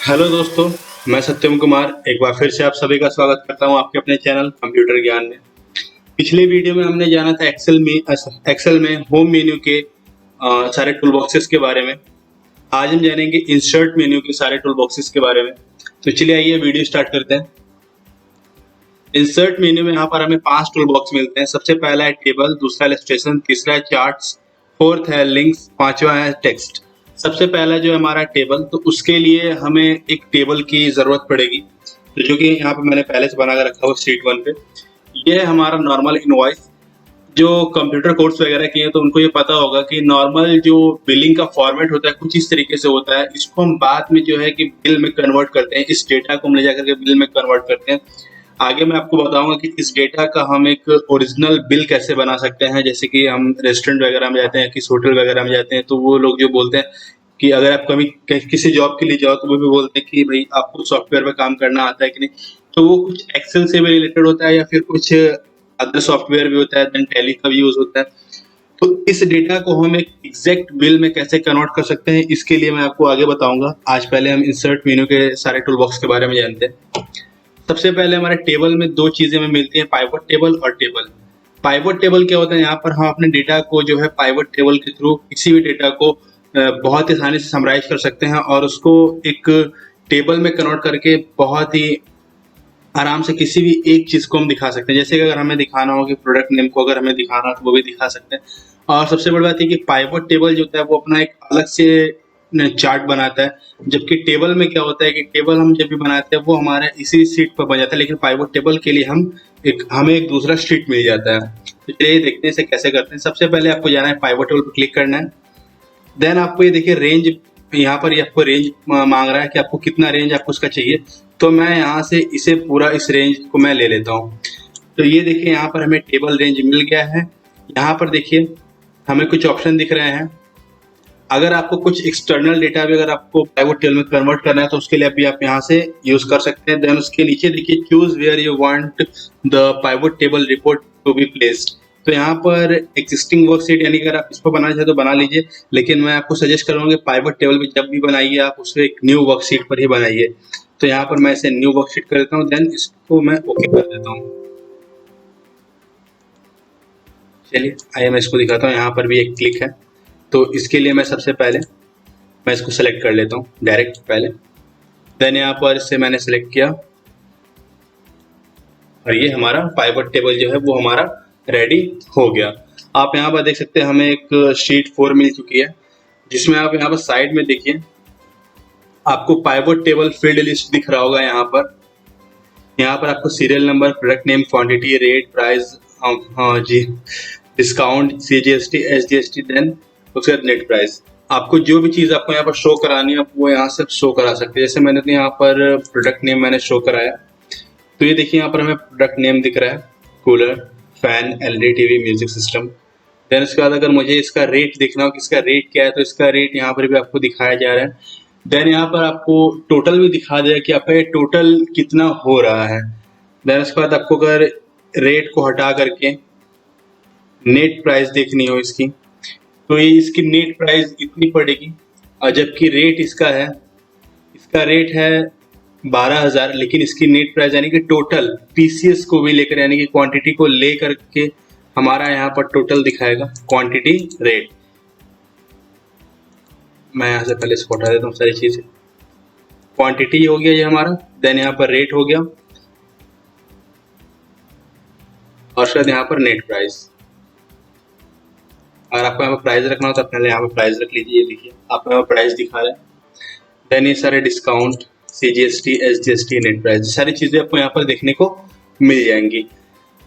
Hello दोस्तों, मैं सत्यम कुमार एक बार फिर से आप सभी का स्वागत करता हूं आपके अपने चैनल कंप्यूटर ज्ञान में। पिछले वीडियो में हमने जाना था एक्सेल में होम मेन्यू के सारे टूल बॉक्सेस के बारे में। आज हम जानेंगे इंसर्ट मेन्यू के सारे टूल बॉक्सेस के बारे में। तो चलिए आइए वीडियो स्टार्ट करते हैं। इंसर्ट मेन्यू में यहाँ पर हमें 5 टूल बॉक्स मिलते हैं। सबसे पहला है टेबल, दूसरा इलस्ट्रेशन, तीसरा है चार्ट्स, फोर्थ है लिंक्स, पांचवा है टेक्स्ट। सबसे पहला जो है हमारा टेबल, तो उसके लिए हमें एक टेबल की जरूरत पड़ेगी, तो जो कि यहाँ पे मैंने पहले से बना कर रखा हुआ शीट 1 पे। ये है हमारा नॉर्मल इनवॉइस। जो कंप्यूटर कोर्स वगैरह किए हैं तो उनको ये पता होगा कि नॉर्मल जो बिलिंग का फॉर्मेट होता है कुछ इस तरीके से होता है। इसको हम बाद में जो है कि बिल में कन्वर्ट करते हैं, इस डेटा को हम ले जाकर के बिल में कन्वर्ट करते हैं। आगे मैं आपको बताऊंगा कि इस डेटा का हम एक ओरिजिनल बिल कैसे बना सकते हैं। जैसे कि हम रेस्टोरेंट वगैरह में जाते हैं, किसी होटल वगैरह में जाते हैं, तो वो लोग जो बोलते हैं कि अगर आप कभी किसी जॉब के लिए जाओ तो वो भी बोलते हैं कि भाई आपको सॉफ्टवेयर में काम करना आता है कि नहीं। तो वो कुछ एक्सेल से भी रिलेटेड होता है या फिर कुछ अदर सॉफ्टवेयर भी होता है, देन टैली का भी यूज होता है। तो इस डेटा को हम एक एग्जैक्ट बिल में कैसे कन्वर्ट कर सकते हैं, इसके लिए मैं आपको आगे बताऊंगा। आज पहले हम इंसर्ट मेन्यू के सारे टूल बॉक्स के बारे में जानते हैं। सबसे पहले हमारे टेबल में 2 चीजें हमें मिलती हैं, पाइवट टेबल और टेबल। पाइवट टेबल क्या होता है, यहाँ पर हम अपने डेटा को जो है पाइवट टेबल के थ्रू किसी भी डेटा को बहुत ही आसानी से समराइज कर सकते हैं और उसको एक टेबल में कन्वर्ट करके बहुत ही आराम से किसी भी एक चीज को हम दिखा सकते हैं। जैसे कि अगर हमें दिखाना हो कि प्रोडक्ट नेम को अगर हमें दिखाना हो तो वो भी दिखा सकते हैं। और सबसे बड़ी बात है कि पाइवट टेबल जो होता है वो अपना एक अलग से चार्ट बनाता है, जबकि टेबल में क्या होता है कि टेबल हम जब भी बनाते हैं वो हमारे इसी शीट पर बन जाता है, लेकिन पाइवट टेबल के लिए हमें एक दूसरा शीट मिल जाता है। तो चलिए देखते हैं इसे कैसे करते हैं। सबसे पहले आपको जाना है पाइवट टेबल पर क्लिक करना है। देन आपको ये देखिए रेंज, यहाँ पर ये आपको रेंज मांग रहा है कि आपको कितना रेंज आपको उसका चाहिए। तो मैं यहाँ से इसे पूरा इस रेंज को मैं ले लेता हूँ। तो ये देखिए यहाँ पर हमें टेबल रेंज मिल गया है। यहाँ पर देखिए हमें कुछ ऑप्शन दिख रहे हैं। अगर आपको कुछ एक्सटर्नल डेटा भी अगर आपको पाइवट टेबल में कन्वर्ट करना है तो उसके लिए भी आप यहाँ से यूज कर सकते हैं। देन उसके नीचे देखिए choose where you want the pivot table report to be placed. तो यहाँ पर एग्जिस्टिंग वर्कशीट यानी अगर आप इसको बनाना चाहे तो बना लीजिए, लेकिन मैं आपको सजेस्ट करूंगा कि पाइवट टेबल में जब भी बनाइए आप उसको एक न्यू वर्कशीट पर ही बनाइए। तो यहाँ पर मैं इसे न्यू वर्कशीट कर देता हूँ, देन इसको मैं ओके कर देता हूँ। चलिए आइए मैं इसको दिखाता हूँ। यहाँ पर भी एक क्लिक है, तो इसके लिए मैं सबसे पहले मैं इसको सेलेक्ट कर लेता हूँ डायरेक्ट पहले। देन यहाँ पर इससे मैंने सेलेक्ट किया और ये हमारा पाइवट टेबल जो है वो हमारा रेडी हो गया। आप यहाँ पर देख सकते हैं हमें एक शीट 4 मिल चुकी है, जिसमें आप यहाँ पर साइड में देखिए आपको पाइवट टेबल फील्ड लिस्ट दिख रहा होगा। यहाँ पर आपको serial number, product name, quantity, rate, price, हाँ जी, डिस्काउंट, CGST, SGST, देन उसके बाद नेट प्राइस। आपको जो भी चीज आपको यहाँ पर शो करानी है आप वो यहाँ से शो करा सकते हैं। जैसे मैंने तो यहाँ पर प्रोडक्ट नेम मैंने शो कराया, तो ये देखिए यहाँ पर हमें प्रोडक्ट नेम दिख रहा है, cooler, fan, LED TV, music system. Then उसके बाद अगर मुझे इसका रेट देखना हो कि इसका रेट क्या है, तो इसका रेट यहाँ पर भी आपको दिखाया जा रहा है। देन यहाँ पर आपको टोटल भी दिखा देगा कि आपका ये टोटल कितना हो रहा है। देन उसके बाद आपको अगर रेट को हटा करके नेट प्राइस देखनी हो इसकी, तो ये इसकी नेट प्राइस इतनी पड़ेगी, और जबकि रेट इसका रेट है 12,000, लेकिन इसकी नेट प्राइस यानी कि टोटल PCS को भी लेकर यानी कि क्वांटिटी को लेकर के हमारा यहाँ पर टोटल दिखाएगा क्वांटिटी रेट। मैं यहाँ से पहले इसको हटा देता हूँ सारी चीजें। क्वांटिटी हो गया ये हमारा, देन यहाँ पर रेट हो गया और शायद यहाँ पर नेट प्राइस। अगर आपको यहाँ पर प्राइस रखना हो तो पहले यहाँ पर प्राइस रख लीजिए। ये देखिए आपको यहाँ पर प्राइस दिखा रहा है। देन ये सारे discount, CGST, SGST, net price, सारी चीजें आपको यहाँ पर देखने को मिल जाएंगी।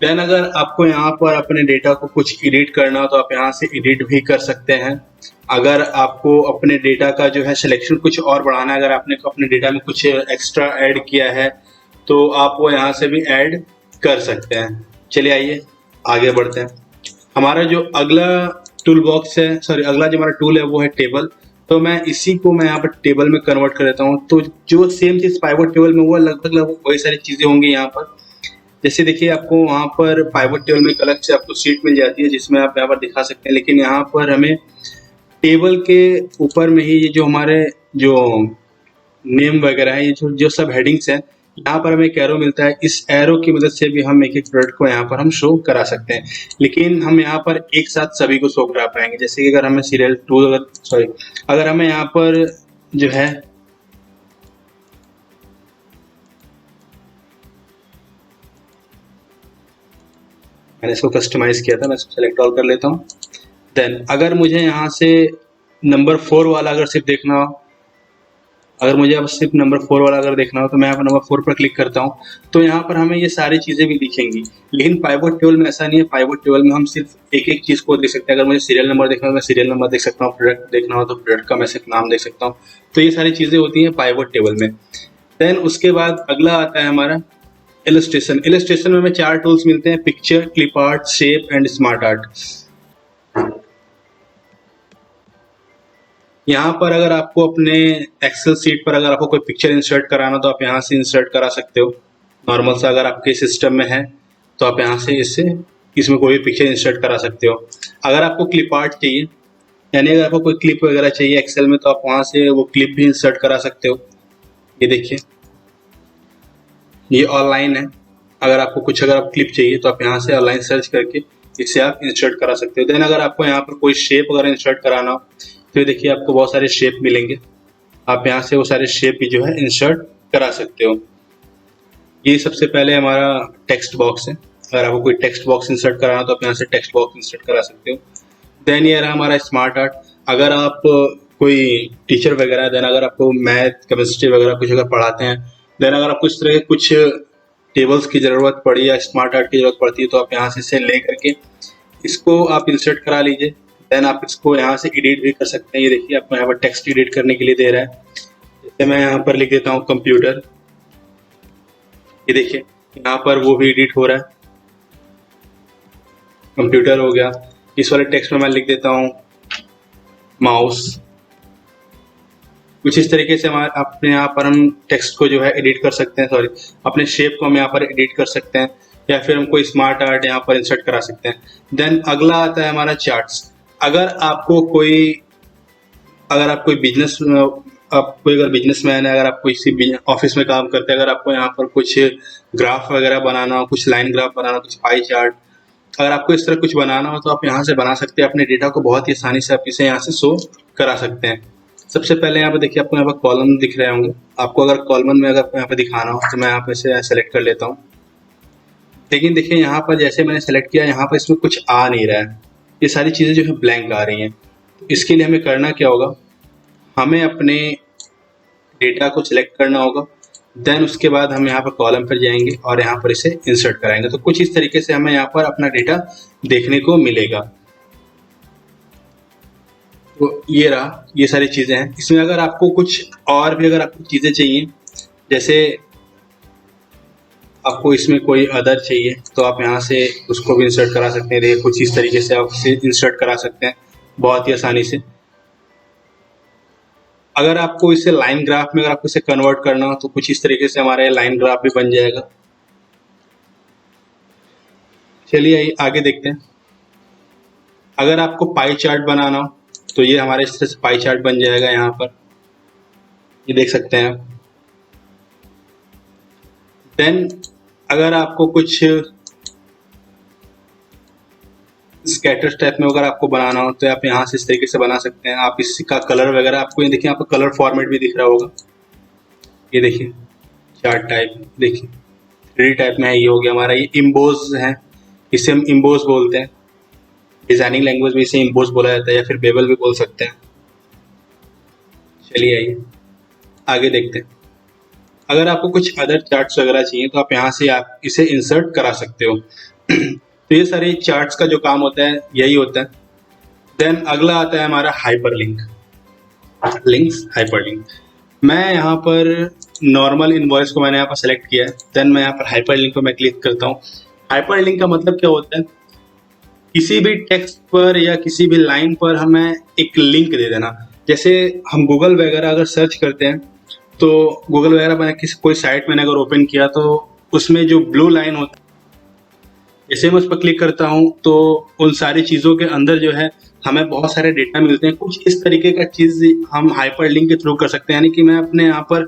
देन अगर आपको यहाँ पर अपने डेटा को कुछ एडिट करना हो तो आप यहाँ से एडिट भी कर सकते हैं। अगर आपको अपने डेटा का जो है सिलेक्शन कुछ और बढ़ाना है, अगर आपने अपने डेटा में कुछ एक्स्ट्रा ऐड किया है तो आप वो यहाँ से भी ऐड कर सकते हैं। चलिए आइए आगे बढ़ते हैं। हमारा जो अगला टूल बॉक्स है, अगला जो हमारा टूल है वो है टेबल। तो मैं इसी को मैं यहाँ पर टेबल में कन्वर्ट कर देता हूँ। तो जो सेम चीज पाइवट टेबल में वो लगभग वही सारी चीजें होंगी यहाँ पर। जैसे देखिए आपको वहाँ पर पाइवट टेबल में एक अलग से आपको शीट मिल जाती है जिसमें आप यहाँ पर दिखा सकते हैं, लेकिन यहाँ पर हमें टेबल के ऊपर में ही ये जो हमारे जो नेम वगैरह है, ये जो जो सब हेडिंग्स हैं, यहाँ पर हमें एक एरो मिलता है। इस एरो की मदद से भी हम एक एक प्रोडक्ट को यहाँ पर हम शो करा सकते हैं, लेकिन हम यहाँ पर एक साथ सभी को शो करा पाएंगे। जैसे कि अगर हमें सीरियल टू अगर हमें यहाँ पर जो है मैंने इसको कस्टमाइज किया था, मैं इसको सेलेक्ट ऑल कर लेता हूँ। देन अगर मुझे यहाँ से नंबर 4 वाला अगर सिर्फ देखना हो, अगर मुझे अब सिर्फ नंबर 4 वाला अगर देखना हो तो मैं यहाँ पर नंबर 4 पर क्लिक करता हूँ, तो यहाँ पर हमें ये सारी चीज़ें भी दिखेंगी। लेकिन पाइवट टेबल में ऐसा नहीं है। पाइवट टेबल में हम सिर्फ एक एक चीज़ को देख सकते हैं। अगर मुझे सीरियल नंबर देखना हो तो मैं सीरियल नंबर देख सकता हूँ, प्रोडक्ट देखना हो तो प्रोडक्ट का मैं सिर्फ नाम देख सकता हूँ। तो ये सारी चीज़ें होती हैं पाइवट टेबल में। देन उसके बाद अगला आता है हमारा इलस्ट्रेशन। इलस्ट्रेशन में हमें 4 टूल्स मिलते हैं: picture, clip art, shape and smart art. यहाँ पर अगर आपको अपने एक्सेल सीट पर अगर आपको कोई पिक्चर इंसर्ट कराना तो आप यहाँ से इंसर्ट करा सकते हो नॉर्मल सा। अगर आपके सिस्टम में है तो आप यहाँ से इसमें कोई भी पिक्चर इंसर्ट करा सकते हो। अगर आपको क्लिप आर्ट चाहिए, यानी अगर आपको कोई क्लिप वगैरह चाहिए एक्सेल में, तो आप वहाँ से वो क्लिप भी इंसर्ट करा सकते हो। ये देखिए, ये ऑनलाइन है। अगर आपको कुछ अगर आप क्लिप चाहिए तो आप यहाँ से ऑनलाइन सर्च करके इसे आप इंसर्ट करा सकते हो। देन अगर आपको यहाँ पर कोई शेप अगर इंसर्ट कराना हो तो देखिए आपको बहुत सारे शेप मिलेंगे। आप यहाँ से वो सारे शेप भी जो है इंसर्ट करा सकते हो। ये सबसे पहले हमारा टेक्स्ट बॉक्स है। अगर आपको कोई टेक्स्ट बॉक्स इंसर्ट कराना हो तो आप यहाँ से टेक्स्ट बॉक्स इंसर्ट करा सकते हो। देन ये रहा हमारा स्मार्ट आर्ट। अगर आप कोई टीचर वगैरह, देन अगर आपको मैथ, केमिस्ट्री वगैरह कुछ अगर पढ़ाते हैं, देन अगर आपको इस तरह के कुछ टेबल्स की ज़रूरत पड़ी या स्मार्ट आर्ट की ज़रूरत पड़ती है तो आप यहाँ से इसे ले करके इसको आप इंसर्ट करा लीजिए। देन आप इसको यहाँ से एडिट भी कर सकते हैं। ये देखिए आपको यहाँ पर टेक्स्ट एडिट करने के लिए दे रहा है। जैसे मैं यहाँ पर लिख देता हूँ कंप्यूटर, ये देखिए यहाँ पर वो भी एडिट हो रहा है, कंप्यूटर हो गया। इस वाले टेक्स्ट में मैं लिख देता हूँ माउस। कुछ इस तरीके से हमारे अपने यहाँ पर हम टेक्स्ट को जो है एडिट कर सकते हैं, सॉरी अपने शेप को हम यहाँ पर एडिट कर सकते हैं, या फिर हम कोई स्मार्ट आर्ट यहाँ पर इंसर्ट करा सकते हैं। देन अगला आता है हमारा चार्ट्स। अगर आप कोई बिजनेस, आप कोई अगर बिजनेसमैन है, अगर आप कोई ऑफिस में काम करते हैं, अगर आपको यहाँ पर कुछ ग्राफ वगैरह बनाना हो, कुछ लाइन ग्राफ बनाना हो, कुछ पाई चार्ट, अगर आपको इस तरह कुछ बनाना हो तो आप यहाँ से बना सकते हैं। अपने डेटा को बहुत ही आसानी से आप इसे यहाँ से शो करा सकते हैं। सबसे पहले यहाँ पर देखिए आपको यहाँ पर कॉलम दिख रहे होंगे। आपको अगर कॉलम में अगर यहाँ पर दिखाना हो तो मैं यहाँ पर इसे सेलेक्ट कर लेता हूँ। लेकिन देखिए यहाँ पर जैसे मैंने सेलेक्ट किया, यहाँ पर इसमें कुछ आ नहीं रहा है। ये सारी चीज़ें जो है ब्लैंक आ रही हैं। तो इसके लिए हमें करना क्या होगा, हमें अपने डेटा को सिलेक्ट करना होगा। देन उसके बाद हम यहाँ पर कॉलम पर जाएंगे और यहाँ पर इसे इंसर्ट कराएंगे। तो कुछ इस तरीके से हमें यहाँ पर अपना डेटा देखने को मिलेगा। तो ये रहा, ये सारी चीज़ें हैं। इसमें अगर आपको कुछ और भी अगर आपको चीज़ें चाहिए, जैसे आपको इसमें कोई अदर चाहिए तो आप यहाँ से उसको भी इंसर्ट करा सकते हैं। देखिए कुछ इस तरीके से आप इसे इंसर्ट करा सकते हैं बहुत ही आसानी से। अगर आपको इसे लाइन ग्राफ में अगर आपको इसे कन्वर्ट करना हो तो कुछ इस तरीके से हमारा ये लाइन ग्राफ भी बन जाएगा। चलिए आगे देखते हैं। अगर आपको पाई चार्ट बनाना हो तो ये हमारे इस तरह से पाई चार्ट बन जाएगा। यहाँ पर ये देख सकते हैं आप। देन अगर आपको कुछ स्कैटर टाइप में अगर आपको बनाना हो तो आप यहाँ से इस तरीके से बना सकते हैं। आप इसका कलर वगैरह आपको ये देखिए, यहाँ पर कलर फॉर्मेट भी दिख रहा होगा। ये देखिए चार्ट टाइप, देखिए 3D टाइप में है। ये हो गया हमारा, ये इम्बोज है, इसे हम इम्बोज बोलते हैं। डिजाइनिंग लैंग्वेज में इसे इम्बोज बोला जाता है या फिर बेबल भी बोल सकते हैं। चलिए आइए आगे देखते हैं। अगर आपको कुछ अदर चार्ट्स वगैरह चाहिए तो आप यहाँ से आप इसे इंसर्ट करा सकते हो। तो ये सारे चार्ट्स का जो काम होता है यही होता है। देन अगला आता है हमारा हाइपरलिंक, लिंक्स हाइपरलिंक। मैं यहाँ पर नॉर्मल इनवॉइस को मैंने यहाँ पर सेलेक्ट किया है। देन मैं यहाँ पर हाइपरलिंक पर मैं क्लिक करता हूँ। हाइपरलिंक का मतलब क्या होता है, किसी भी टेक्स्ट पर या किसी भी लाइन पर हमें एक लिंक दे देना। जैसे हम गूगल वगैरह अगर सर्च करते हैं तो गूगल वगैरह मैंने कोई साइट मैंने अगर ओपन किया तो उसमें जो ब्लू लाइन होता है, जैसे मैं उस पर क्लिक करता हूँ तो उन सारी चीज़ों के अंदर जो है हमें बहुत सारे डेटा मिलते हैं। कुछ इस तरीके का चीज़ हम हाइपरलिंक के थ्रू कर सकते हैं। यानी कि मैं अपने यहाँ पर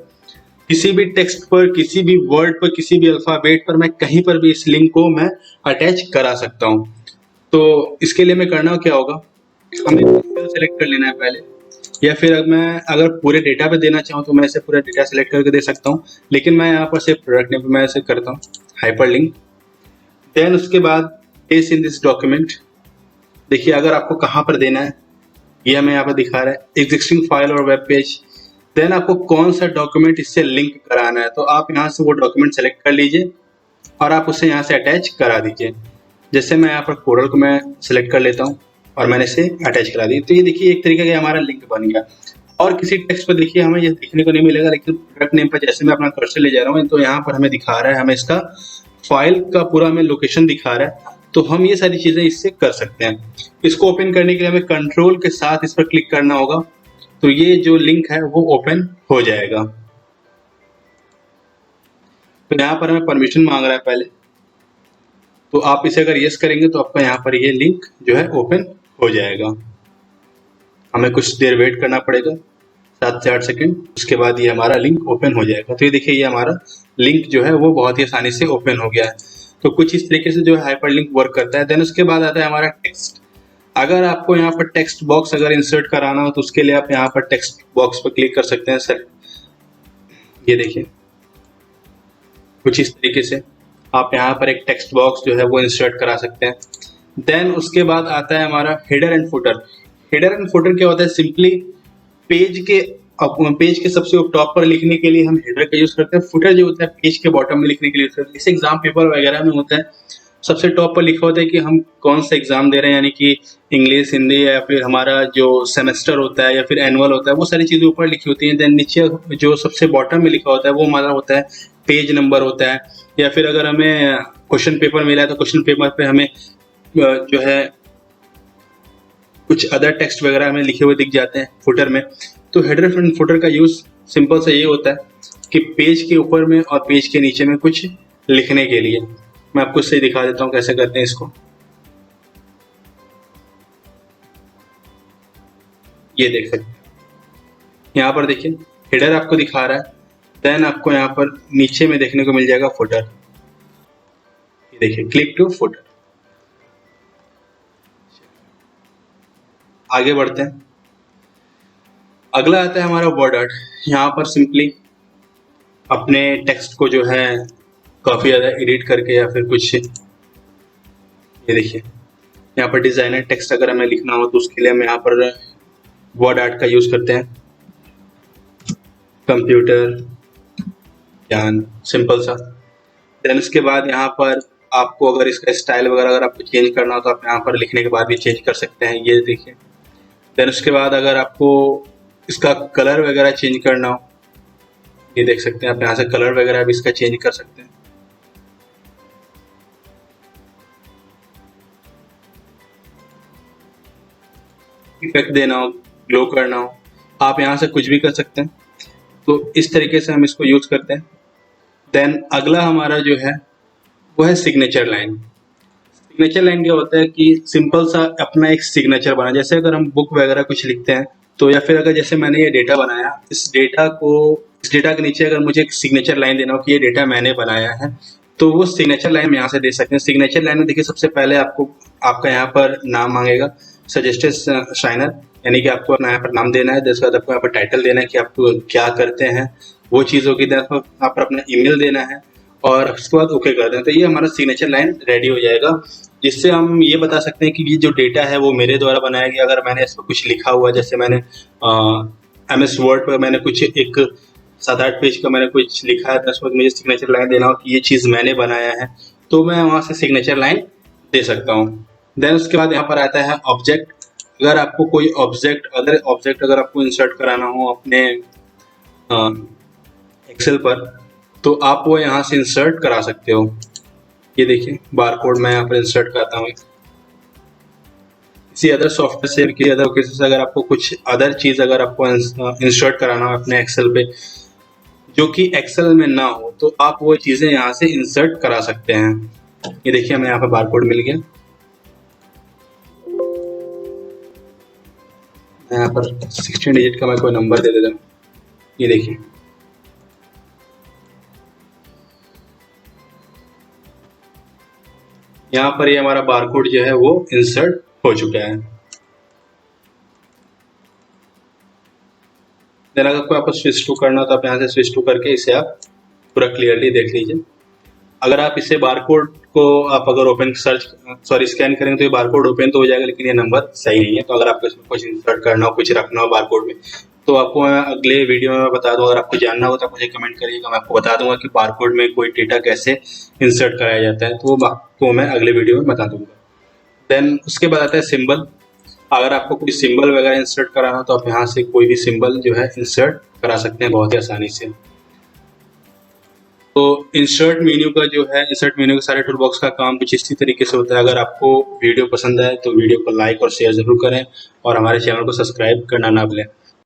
किसी भी टेक्स्ट पर, किसी भी वर्ड पर, किसी भी अल्फाबेट पर मैं कहीं पर भी इस लिंक को मैं अटैच करा सकता हूँ। तो इसके लिए मैं करना क्या होगा, हमें सेलेक्ट कर लेना है पहले, या फिर अगर पूरे डेटा पे देना चाहूँ तो मैं इसे पूरा डेटा सेलेक्ट करके दे सकता हूँ, लेकिन मैं यहाँ पर सिर्फ प्रोडक्ट नेम पे मैं इसे करता हूँ हाइपरलिंक। देन उसके बाद पेस्ट इन दिस डॉक्यूमेंट। देखिए अगर आपको कहाँ पर देना है, ये हमें यहाँ पर दिखा रहा है एग्जिस्टिंग फाइल और वेब पेज। देन आपको कौन सा डॉक्यूमेंट इससे लिंक कराना है, तो आप यहाँ से वो डॉक्यूमेंट सेलेक्ट कर लीजिए और आप उसे यहाँ से अटैच करा दीजिए। जैसे मैं यहाँ पर कोरल को मैं सिलेक्ट कर लेता हूँ और मैंने इसे अटैच करा दी, तो ये देखिए एक तरीके का हमारा लिंक बन गया। और किसी टेक्स्ट पर देखिए हमें ये देखने को नहीं मिलेगा, लेकिन प्रोडक्ट नेम पर जैसे मैं अपना कर्सर ले जा रहा हूँ तो यहाँ पर हमें दिखा रहा है, हमें इसका फाइल का पूरा हमें लोकेशन दिखा रहा है। तो हम ये सारी चीजें इससे कर सकते हैं। इसको ओपन करने के लिए हमें कंट्रोल के साथ इस पर क्लिक करना होगा, तो ये जो लिंक है वो ओपन हो जाएगा। तो यहाँ पर हमें परमिशन मांग रहा है पहले, तो आप इसे अगर यस करेंगे तो आपका यहाँ पर ये लिंक जो है ओपन हो जाएगा। हमें कुछ देर वेट करना पड़ेगा, 7 से 8 सेकंड, उसके बाद ये हमारा लिंक ओपन हो जाएगा। तो ये देखिए ये हमारा लिंक जो है वो बहुत ही आसानी से ओपन हो गया है। तो कुछ इस तरीके से जो है हाइपरलिंक वर्क करता है। देन उसके बाद आता है हमारा टेक्स्ट। अगर आपको यहाँ पर टेक्स्ट बॉक्स अगर इंसर्ट कराना हो तो उसके लिए आप यहाँ पर टेक्स्ट बॉक्स पर क्लिक कर सकते हैं। सर ये देखिए कुछ इस तरीके से आप यहाँ पर एक टेक्स्ट बॉक्स जो है वो इंसर्ट करा सकते हैं। देन उसके बाद आता है हमारा header and footer. Header and footer क्या होता है, सिंपली पेज के सबसे टॉप पर लिखने के लिए हम हेडर का यूज करते हैं। फुटर जो होता है पेज के बॉटम में लिखने के लिए यूज करते हैं। इस एग्जाम पेपर वगैरह में होता है, सबसे टॉप पर लिखा होता है कि हम कौन सा एग्जाम दे रहे हैं, यानी कि इंग्लिश, हिंदी, या फिर हमारा जो सेमेस्टर होता है या फिर एनुअल होता है, वो सारी चीजें ऊपर लिखी होती हैं। देन नीचे जो सबसे बॉटम में लिखा होता है वो हमारा होता है पेज नंबर होता है। या फिर अगर हमें क्वेश्चन पेपर मिला है तो क्वेश्चन पेपर पे हमें जो है कुछ अदर टेक्स्ट वगैरह हमें लिखे हुए दिख जाते हैं फुटर में। तो हेडर एंड फुटर का यूज सिंपल से ये होता है कि पेज के ऊपर में और पेज के नीचे में कुछ लिखने के लिए। मैं आपको इससे दिखा देता हूँ कैसे करते हैं इसको। ये देख सकते हैं यहाँ पर, देखिए हेडर आपको दिखा रहा है, देन आपको यहाँ पर नीचे में देखने को मिल जाएगा फुटर। ये देखिए क्लिक टू फुटर। आगे बढ़ते हैं। अगला आता है हमारा वर्ड आर्ट। यहाँ पर सिंपली अपने टेक्स्ट को जो है काफी ज्यादा एडिट करके या फिर कुछ, ये देखिए यहाँ पर डिजाइनर टेक्स्ट अगर हमें लिखना हो तो उसके लिए हम यहाँ पर वर्ड आर्ट का यूज करते हैं। कंप्यूटर ज्ञान, सिंपल सा। देन उसके बाद यहाँ पर आपको अगर इसका स्टाइल वगैरह अगर आपको चेंज करना हो तो आप यहाँ पर लिखने के बाद भी चेंज कर सकते हैं। ये देखिए। देन उसके बाद अगर आपको इसका कलर वगैरह चेंज करना हो, ये देख सकते हैं आप यहाँ से कलर वगैरह भी इसका चेंज कर सकते हैं। इफेक्ट देना हो, ग्लो करना हो, आप यहाँ से कुछ भी कर सकते हैं। तो इस तरीके से हम इसको यूज करते हैं। देन अगला हमारा जो है वो है सिग्नेचर लाइन। सिग्नेचर लाइन क्या होता है कि सिंपल सा अपना एक सिग्नेचर बना, जैसे अगर हम बुक वगैरह कुछ लिखते हैं तो, या फिर अगर जैसे मैंने ये डेटा बनाया, इस डेटा के नीचे अगर मुझे एक सिग्नेचर लाइन देना हो कि ये डेटा मैंने बनाया है, तो वो सिग्नेचर लाइन यहाँ से दे सकते हैं। सिग्नेचर लाइन में देखिए सबसे पहले आपका यहाँ पर नाम मांगेगा, सजेस्टेड शाइनर, यानी कि आपको अपना यहाँ पर नाम देना है। उसके बाद आपको यहाँ पर टाइटल देना है कि आप क्या करते हैं, वो चीज़ होगी। यहाँ पर अपना ईमेल देना है और उसके बाद ओके कर दें। तो ये हमारा सिग्नेचर लाइन रेडी हो जाएगा, जिससे हम ये बता सकते हैं कि ये जो डेटा है वो मेरे द्वारा बनाया गया। अगर मैंने इस पर कुछ लिखा हुआ, जैसे मैंने MS वर्ड पर मैंने कुछ एक 7-8 पेज का मैंने कुछ लिखा है, तो उस वक्त मुझे सिग्नेचर लाइन देना हो कि ये चीज़ मैंने बनाया है, तो मैं वहाँ से सिग्नेचर लाइन दे सकता हूँ। देन उसके बाद यहाँ पर आता है ऑब्जेक्ट। अगर आपको कोई अदर ऑब्जेक्ट अगर आपको इंसर्ट कराना हो अपने एक्सेल पर, तो आप वो यहाँ से इंसर्ट करा सकते हो। ये देखिए बारकोड मैं यहाँ पर इंसर्ट करता हूँ। किसी अदर सॉफ्टवेयर से, किसी अदर ओकेजन से अगर आपको कुछ अदर चीज़ अगर आपको इंसर्ट कराना हो अपने एक्सेल पे जो कि एक्सेल में ना हो, तो आप वो चीज़ें यहाँ से इंसर्ट करा सकते हैं। ये देखिए हमें यहाँ पर बारकोड मिल गया। यहाँ पर 16 डिजिट का मैं कोई नंबर दे देता हूँ। ये देखिए यहाँ पर ये हमारा बारकोड जो है वो इंसर्ट हो चुका है। देन अगर आपको आपको स्विच टू करना हो तो आप यहाँ से स्विच टू करके इसे आप पूरा क्लियरली देख लीजिए। अगर आप इसे बारकोड को आप अगर ओपन स्कैन करेंगे तो ये बारकोड ओपन तो हो जाएगा, लेकिन ये नंबर सही नहीं है। तो अगर आपको इसमें कुछ इंसर्ट करना हो, कुछ रखना हो बारकोड में, तो आपको मैं अगले वीडियो में बता दूँ। अगर आपको जानना हो तो आप मुझे कमेंट करिएगा, मैं आपको बता दूंगा कि बारकोड में कोई डेटा कैसे इंसर्ट कराया जाता है, तो वो आपको मैं अगले वीडियो में बता दूंगा। देन उसके बाद आता है सिंबल। अगर आपको कोई सिंबल वगैरह इंसर्ट कराना हो तो आप यहाँ से कोई भी सिंबल जो है इंसर्ट करा सकते हैं बहुत ही आसानी से। तो इंसर्ट मेन्यू का जो है, इंसर्ट मेन्यू के सारे टूल बॉक्स का काम कुछ इसी तरीके से होता है। अगर आपको वीडियो पसंद आए तो वीडियो को लाइक और शेयर जरूर करें और हमारे चैनल को सब्सक्राइब करना ना भूलें।